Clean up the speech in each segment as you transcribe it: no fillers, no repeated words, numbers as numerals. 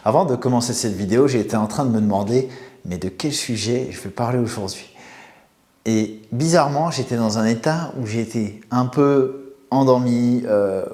Avant de commencer cette vidéo, j'ai été en train de me demander mais de quel sujet je vais parler aujourd'hui. Et bizarrement, j'étais dans un état où j'étais un peu endormi,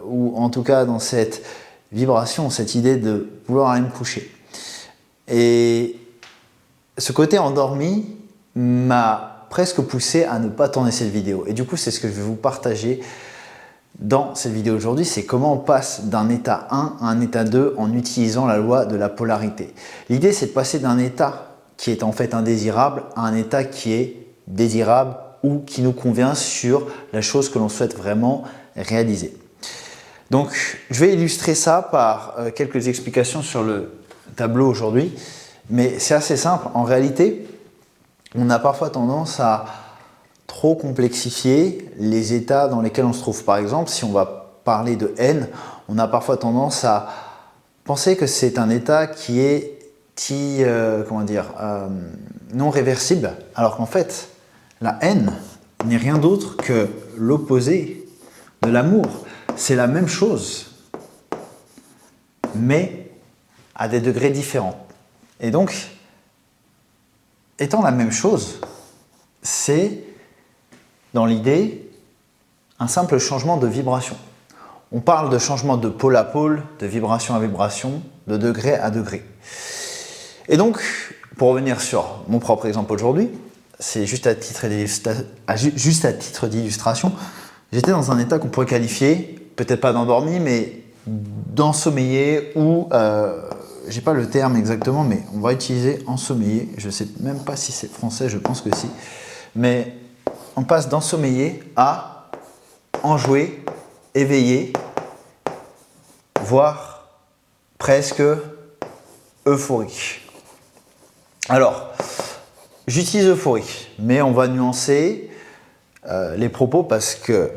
ou en tout cas dans cette vibration, cette idée de vouloir aller me coucher. Et ce côté endormi m'a presque poussé à ne pas tourner cette vidéo. Et du coup, c'est ce que je vais vous partager dans cette vidéo aujourd'hui, c'est comment on passe d'un état 1 à un état 2 en utilisant la loi de la polarité. L'idée, c'est de passer d'un état qui est en fait indésirable à un état qui est désirable ou qui nous convient sur la chose que l'on souhaite vraiment réaliser. Donc, je vais illustrer ça par quelques explications sur le tableau aujourd'hui, mais c'est assez simple. En réalité, on a parfois tendance à trop complexifier les états dans lesquels on se trouve. Par exemple, si on va parler de haine, on a parfois tendance à penser que c'est un état qui est non réversible, alors qu'en fait, la haine n'est rien d'autre que l'opposé de l'amour. C'est la même chose, mais à des degrés différents. Et donc, étant la même chose, c'est, dans l'idée, un simple changement de vibration. On parle de changement de pôle à pôle, de vibration à vibration, de degré à degré. Et donc, pour revenir sur mon propre exemple aujourd'hui, c'est juste à titre d'illustration, j'étais dans un état qu'on pourrait qualifier, peut-être pas d'endormi, mais d'ensommeillé ou, j'ai pas le terme exactement, mais on va utiliser ensommeillé. Je sais même pas si c'est français, je pense que si. Mais on passe d'ensommeillé à enjoué, éveillé, voire presque euphorique. Alors, j'utilise euphorique, mais on va nuancer les propos parce que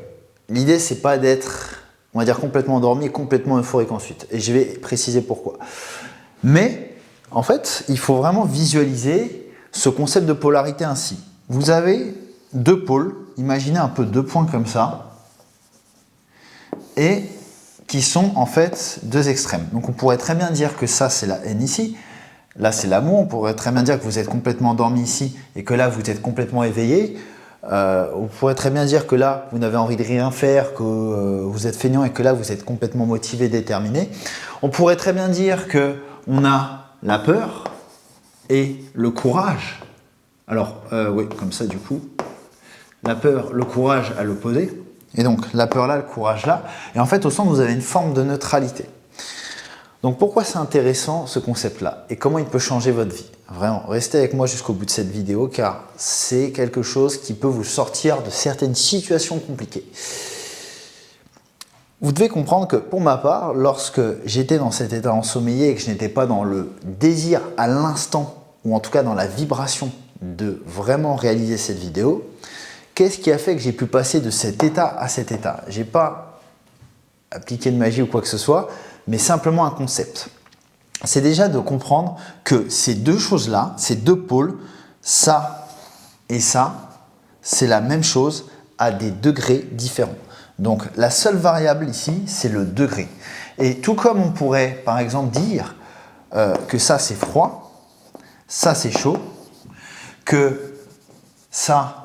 l'idée, c'est pas d'être, on va dire, complètement endormi et complètement euphorique ensuite. Et je vais préciser pourquoi. Mais, en fait, il faut vraiment visualiser ce concept de polarité ainsi. Vous avez deux pôles, imaginez un peu deux points comme ça, et qui sont en fait deux extrêmes. Donc on pourrait très bien dire que ça c'est la haine ici, là c'est l'amour, on pourrait très bien dire que vous êtes complètement endormi ici et que là vous êtes complètement éveillé. On pourrait très bien dire que là vous n'avez envie de rien faire, que vous êtes feignant et que là vous êtes complètement motivé, déterminé. On pourrait très bien dire que on a la peur et le courage. Alors oui, comme ça du coup, la peur, le courage à l'opposé. Et donc, la peur là, le courage là. Et en fait, au centre, vous avez une forme de neutralité. Donc, pourquoi c'est intéressant ce concept-là? Et comment il peut changer votre vie? Vraiment, restez avec moi jusqu'au bout de cette vidéo, car c'est quelque chose qui peut vous sortir de certaines situations compliquées. Vous devez comprendre que, pour ma part, lorsque j'étais dans cet état ensommeillé et que je n'étais pas dans le désir à l'instant, ou en tout cas dans la vibration de vraiment réaliser cette vidéo, qu'est-ce qui a fait que j'ai pu passer de cet état à cet état? Je n'ai pas appliqué de magie ou quoi que ce soit, mais simplement un concept. C'est déjà de comprendre que ces deux choses-là, ces deux pôles, ça et ça, c'est la même chose à des degrés différents. Donc la seule variable ici, c'est le degré. Et tout comme on pourrait par exemple dire que ça c'est froid, ça c'est chaud, que ça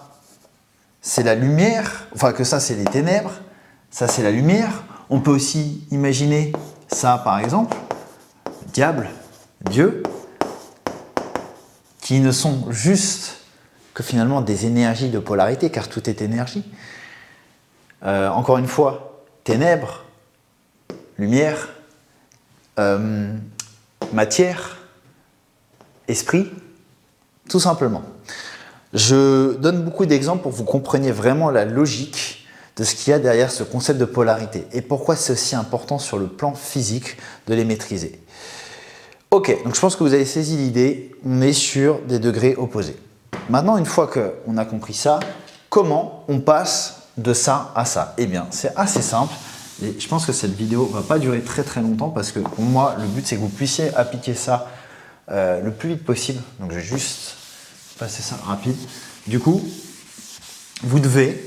c'est la lumière, enfin que ça c'est les ténèbres, ça c'est la lumière. On peut aussi imaginer ça par exemple, le diable, Dieu, qui ne sont juste que finalement des énergies de polarité, car tout est énergie. Encore une fois, ténèbres, lumière, matière, esprit, tout simplement. Je donne beaucoup d'exemples pour que vous compreniez vraiment la logique de ce qu'il y a derrière ce concept de polarité et pourquoi c'est aussi important sur le plan physique de les maîtriser. Ok, donc je pense que vous avez saisi l'idée, on est sur des degrés opposés. Maintenant, une fois qu'on a compris ça, comment on passe de ça à ça? Eh bien, c'est assez simple et je pense que cette vidéo ne va pas durer très longtemps parce que pour moi, le but c'est que vous puissiez appliquer ça le plus vite possible. Donc je vais juste passer ça rapide. Du coup, vous devez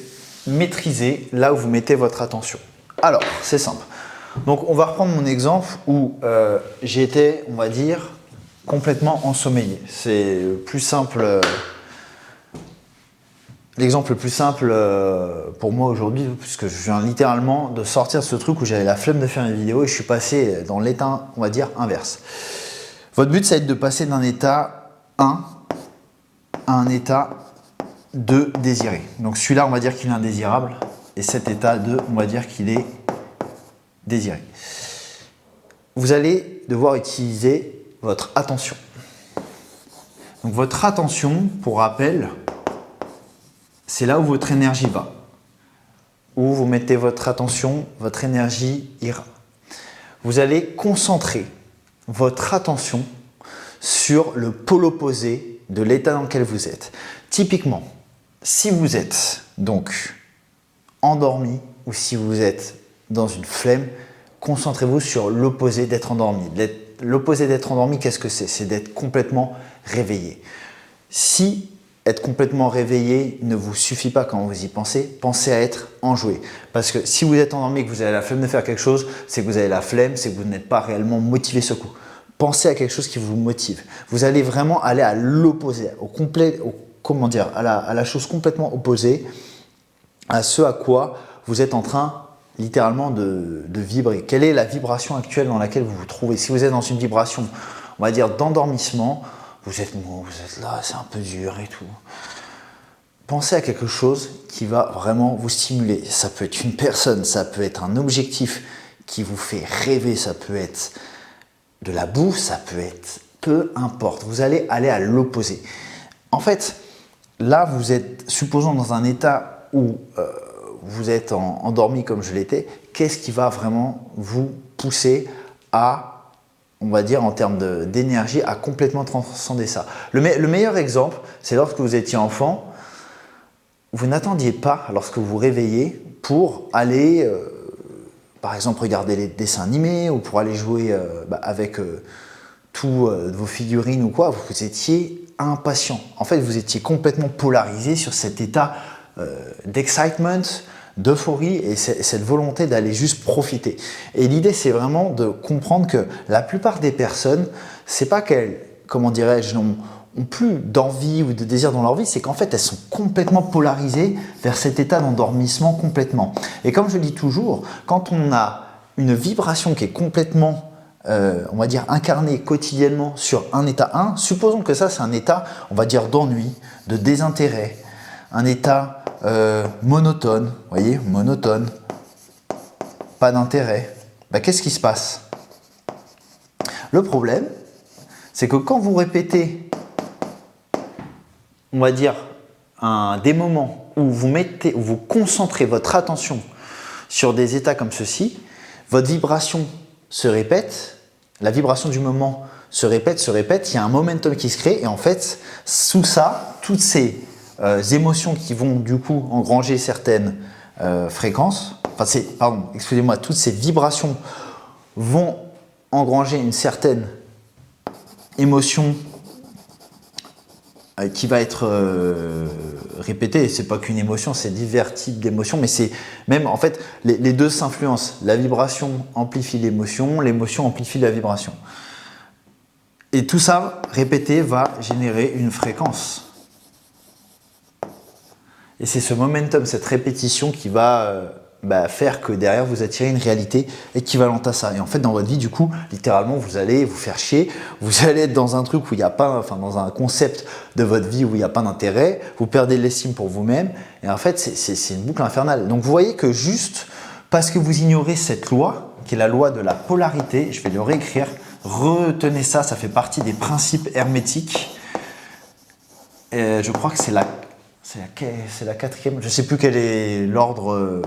maîtriser là où vous mettez votre attention. Alors, c'est simple. Donc on va reprendre mon exemple où j'étais, on va dire, complètement ensommeillé. C'est plus simple. L'exemple le plus simple pour moi aujourd'hui, puisque je viens littéralement de sortir de ce truc où j'avais la flemme de faire une vidéo et je suis passé dans l'état, on va dire, inverse. Votre but, ça va être de passer d'un état 1 à un état 2 désiré. Donc celui-là, on va dire qu'il est indésirable et cet état 2, on va dire qu'il est désiré. Vous allez devoir utiliser votre attention. Donc votre attention, pour rappel, c'est là où votre énergie va. Où vous mettez votre attention, votre énergie ira. Vous allez concentrer votre attention sur le pôle opposé de l'état dans lequel vous êtes. Typiquement, si vous êtes donc endormi ou si vous êtes dans une flemme, concentrez-vous sur l'opposé d'être endormi. L'opposé d'être endormi, qu'est-ce que c'est? C'est d'être complètement réveillé. Si être complètement réveillé ne vous suffit pas quand vous y pensez, pensez à être enjoué. Parce que si vous êtes endormi et que vous avez la flemme de faire quelque chose, c'est que vous avez la flemme, c'est que vous n'êtes pas réellement motivé ce coup. Pensez à quelque chose qui vous motive. Vous allez vraiment aller à l'opposé, à la chose complètement opposée à ce à quoi vous êtes en train littéralement de vibrer. Quelle est la vibration actuelle dans laquelle vous vous trouvez? Si vous êtes dans une vibration, on va dire, d'endormissement, vous êtes mou, vous êtes là, c'est un peu dur et tout. Pensez à quelque chose qui va vraiment vous stimuler. Ça peut être une personne, ça peut être un objectif qui vous fait rêver, ça peut être de la bouffe, ça peut être peu importe. Vous allez aller à l'opposé. En fait, là, vous êtes, supposons dans un état où vous êtes endormi comme je l'étais, qu'est-ce qui va vraiment vous pousser à, on va dire en termes d'énergie, à complètement transcender ça? Le meilleur exemple, c'est lorsque vous étiez enfant, vous n'attendiez pas, lorsque vous vous réveillez, pour aller, par exemple, regarder les dessins animés ou pour aller jouer avec tous vos figurines ou quoi, vous étiez impatient. En fait, vous étiez complètement polarisé sur cet état d'excitement, d'euphorie et cette volonté d'aller juste profiter. Et l'idée, c'est vraiment de comprendre que la plupart des personnes, c'est pas qu'elles, comment dirais-je, n'ont plus d'envie ou de désir dans leur vie, c'est qu'en fait, elles sont complètement polarisées vers cet état d'endormissement complètement. Et comme je dis toujours, quand on a une vibration qui est complètement, on va dire, incarnée quotidiennement sur un état 1, supposons que ça, c'est un état, on va dire, d'ennui, de désintérêt, un état monotone, voyez, monotone, pas d'intérêt. Qu'est-ce qui se passe? Le problème, c'est que quand vous répétez, on va dire, des moments où vous concentrez votre attention sur des états comme ceci, votre vibration se répète, la vibration du moment se répète, il y a un momentum qui se crée et en fait, sous ça, toutes ces émotions qui vont du coup engranger certaines fréquences, toutes ces vibrations vont engranger une certaine émotion qui va être répétée. C'est pas qu'une émotion, c'est divers types d'émotions, mais c'est même en fait les deux s'influencent. La vibration amplifie l'émotion amplifie la vibration. Et tout ça répété va générer une fréquence. Et c'est ce momentum, cette répétition qui va faire que derrière vous attirez une réalité équivalente à ça. Et en fait, dans votre vie, du coup, littéralement, vous allez vous faire chier. Vous allez être dans un truc où il n'y a pas, dans un concept de votre vie où il n'y a pas d'intérêt. Vous perdez l'estime pour vous-même. Et en fait, c'est une boucle infernale. Donc, vous voyez que juste parce que vous ignorez cette loi, qui est la loi de la polarité, je vais le réécrire. Retenez ça, ça fait partie des principes hermétiques. Et je crois que c'est la quatrième, je ne sais plus quel est l'ordre,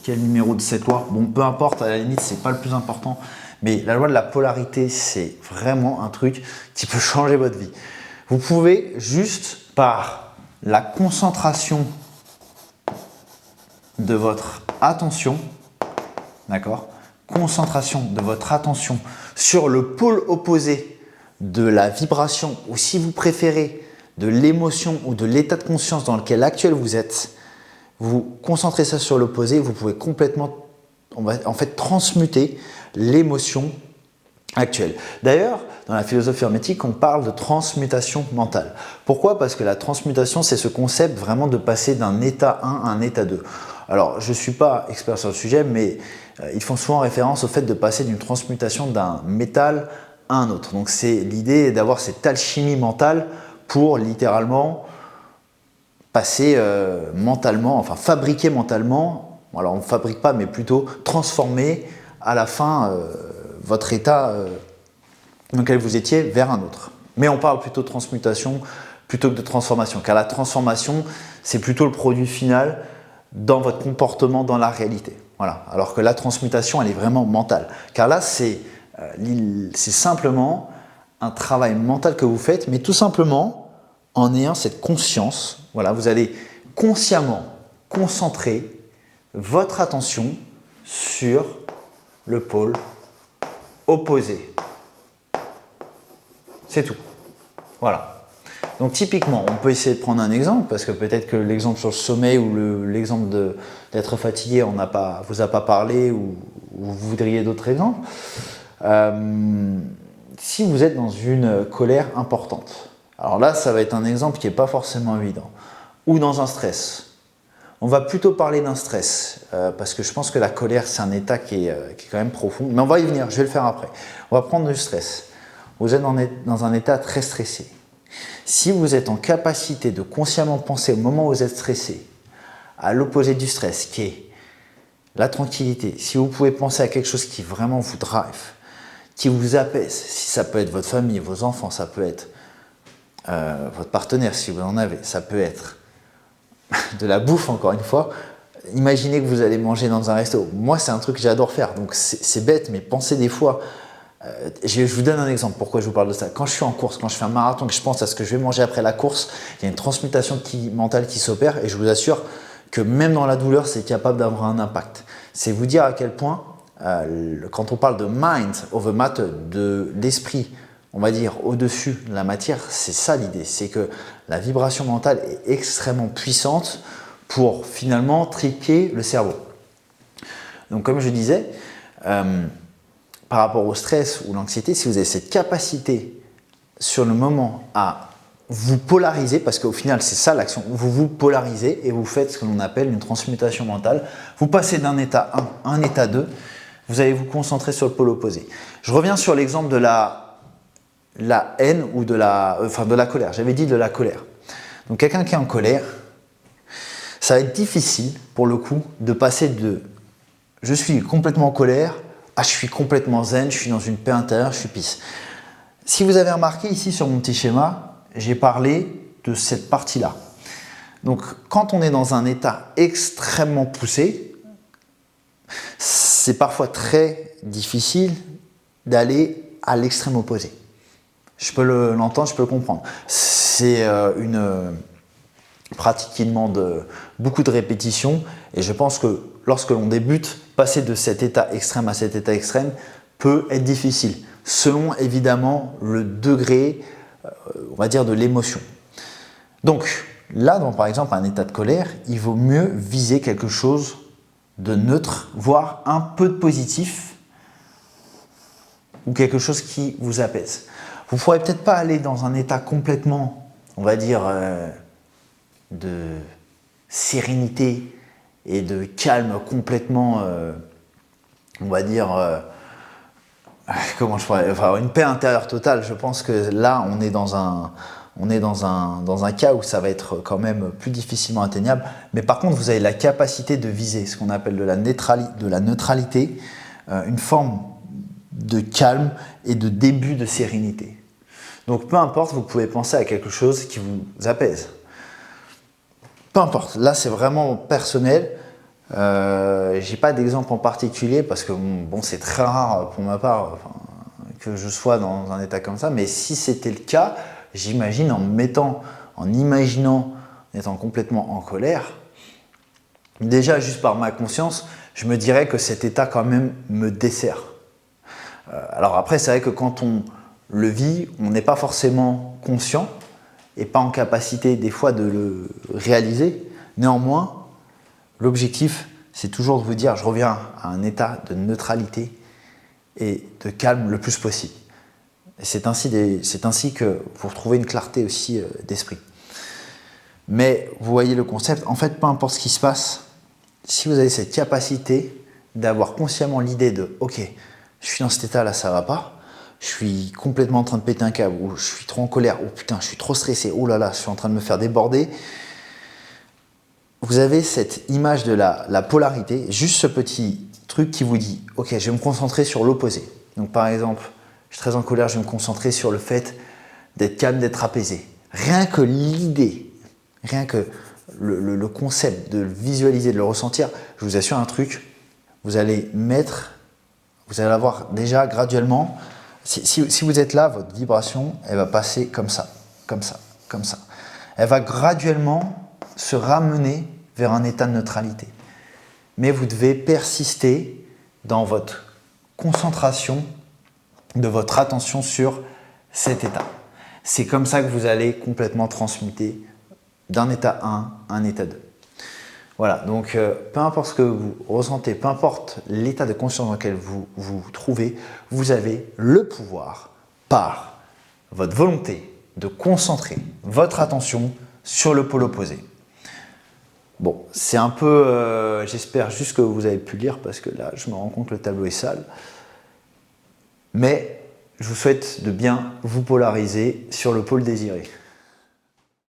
quel numéro de cette loi. Bon, peu importe, à la limite, ce n'est pas le plus important. Mais la loi de la polarité, c'est vraiment un truc qui peut changer votre vie. Vous pouvez juste par la concentration de votre attention, d'accord ? Concentration de votre attention sur le pôle opposé de la vibration, ou si vous préférez, de l'émotion ou de l'état de conscience dans lequel actuel vous êtes, vous concentrez ça sur l'opposé, vous pouvez complètement transmuter l'émotion actuelle. D'ailleurs, dans la philosophie hermétique, on parle de transmutation mentale. Pourquoi? Parce que la transmutation, c'est ce concept vraiment de passer d'un état 1 à un état 2. Alors, je ne suis pas expert sur le sujet, mais ils font souvent référence au fait de passer d'une transmutation d'un métal à un autre. Donc, c'est l'idée d'avoir cette alchimie mentale pour littéralement passer mentalement, enfin fabriquer mentalement, alors on ne fabrique pas, mais plutôt transformer à la fin votre état dans lequel vous étiez vers un autre. Mais on parle plutôt de transmutation plutôt que de transformation, car la transformation, c'est plutôt le produit final dans votre comportement, dans la réalité. Voilà. Alors que la transmutation, elle est vraiment mentale. Car là, c'est simplement un travail mental que vous faites, mais tout simplement en ayant cette conscience. Voilà, vous allez consciemment concentrer votre attention sur le pôle opposé. C'est tout. Voilà. Donc typiquement, on peut essayer de prendre un exemple, parce que peut-être que l'exemple sur le sommeil ou l'exemple d'être fatigué, vous a pas parlé, ou vous voudriez d'autres exemples. Si vous êtes dans une colère importante, alors là, ça va être un exemple qui n'est pas forcément évident, ou dans un stress. On va plutôt parler d'un stress, parce que je pense que la colère, c'est un état qui est quand même profond, mais on va y venir, je vais le faire après. On va prendre du stress. Vous êtes dans un état très stressé. Si vous êtes en capacité de consciemment penser au moment où vous êtes stressé, à l'opposé du stress, qui est la tranquillité, si vous pouvez penser à quelque chose qui vraiment vous drive, qui vous apaise, si ça peut être votre famille, vos enfants, ça peut être votre partenaire si vous en avez, ça peut être de la bouffe encore une fois. Imaginez que vous allez manger dans un resto. Moi, c'est un truc que j'adore faire, donc c'est bête, mais pensez des fois. Je vous donne un exemple, pourquoi je vous parle de ça. Quand je suis en course, quand je fais un marathon, que je pense à ce que je vais manger après la course, il y a une transmutation mentale qui s'opère, et je vous assure que même dans la douleur, c'est capable d'avoir un impact. C'est vous dire à quel point, quand on parle de mind over matter, de l'esprit, on va dire au-dessus de la matière, c'est ça l'idée. C'est que la vibration mentale est extrêmement puissante pour finalement triquer le cerveau. Donc comme je disais, par rapport au stress ou l'anxiété, si vous avez cette capacité sur le moment à vous polariser, parce qu'au final c'est ça l'action, vous vous polarisez et vous faites ce que l'on appelle une transmutation mentale, vous passez d'un état 1 à un état 2, vous allez vous concentrer sur le pôle opposé. Je reviens sur l'exemple de la haine ou de la colère. J'avais dit de la colère. Donc quelqu'un qui est en colère, ça va être difficile pour le coup de passer de « je suis complètement en colère » à « je suis complètement zen, je suis dans une paix intérieure, je suis peace ». Si vous avez remarqué ici sur mon petit schéma, j'ai parlé de cette partie-là. Donc quand on est dans un état extrêmement poussé, c'est parfois très difficile d'aller à l'extrême opposé. Je peux l'entendre, je peux le comprendre. C'est une pratique qui demande beaucoup de répétition, et je pense que lorsque l'on débute, passer de cet état extrême à cet état extrême peut être difficile, selon évidemment le degré, on va dire, de l'émotion. Donc là, par exemple, un état de colère, il vaut mieux viser quelque chose de neutre, voire un peu de positif, ou quelque chose qui vous apaise. Vous ne pourrez peut-être pas aller dans un état complètement, on va dire, de sérénité et de calme complètement, on va dire, comment je pourrais, enfin, une paix intérieure totale. Je pense que là, on est dans un cas où ça va être quand même plus difficilement atteignable. Mais par contre, vous avez la capacité de viser ce qu'on appelle de la neutralité, une forme de calme et de début de sérénité. Donc peu importe, vous pouvez penser à quelque chose qui vous apaise. Peu importe, là c'est vraiment personnel. J'ai pas d'exemple en particulier parce que bon, c'est très rare pour ma part que je sois dans un état comme ça, mais si c'était le cas, j'imagine en imaginant étant complètement en colère, déjà juste par ma conscience, je me dirais que cet état quand même me dessert. Alors après, c'est vrai que quand on le vit, on n'est pas forcément conscient et pas en capacité des fois de le réaliser. Néanmoins, l'objectif, c'est toujours de vous dire, je reviens à un état de neutralité et de calme le plus possible. C'est ainsi que vous retrouvez une clarté aussi d'esprit. Mais vous voyez le concept, en fait, peu importe ce qui se passe, si vous avez cette capacité d'avoir consciemment l'idée de « Ok, je suis dans cet état-là, ça va pas, je suis complètement en train de péter un câble, ou je suis trop en colère, ou putain, je suis trop stressé, oh là là, je suis en train de me faire déborder », vous avez cette image de la polarité, juste ce petit truc qui vous dit « Ok, je vais me concentrer sur l'opposé ». Donc par exemple, je suis très en colère, je vais me concentrer sur le fait d'être calme, d'être apaisé. Rien que l'idée, rien que le concept de le visualiser, de le ressentir, je vous assure un truc, vous allez avoir déjà graduellement, si vous êtes là, votre vibration, elle va passer comme ça, comme ça, comme ça. Elle va graduellement se ramener vers un état de neutralité. Mais vous devez persister dans votre concentration de votre attention sur cet état. C'est comme ça que vous allez complètement transmuter d'un état 1 à un état 2. Voilà, donc peu importe ce que vous ressentez, peu importe l'état de conscience dans lequel vous vous trouvez, vous avez le pouvoir, par votre volonté, de concentrer votre attention sur le pôle opposé. Bon, c'est un peu, j'espère juste que vous avez pu lire, parce que là, je me rends compte que le tableau est sale. Mais je vous souhaite de bien vous polariser sur le pôle désiré.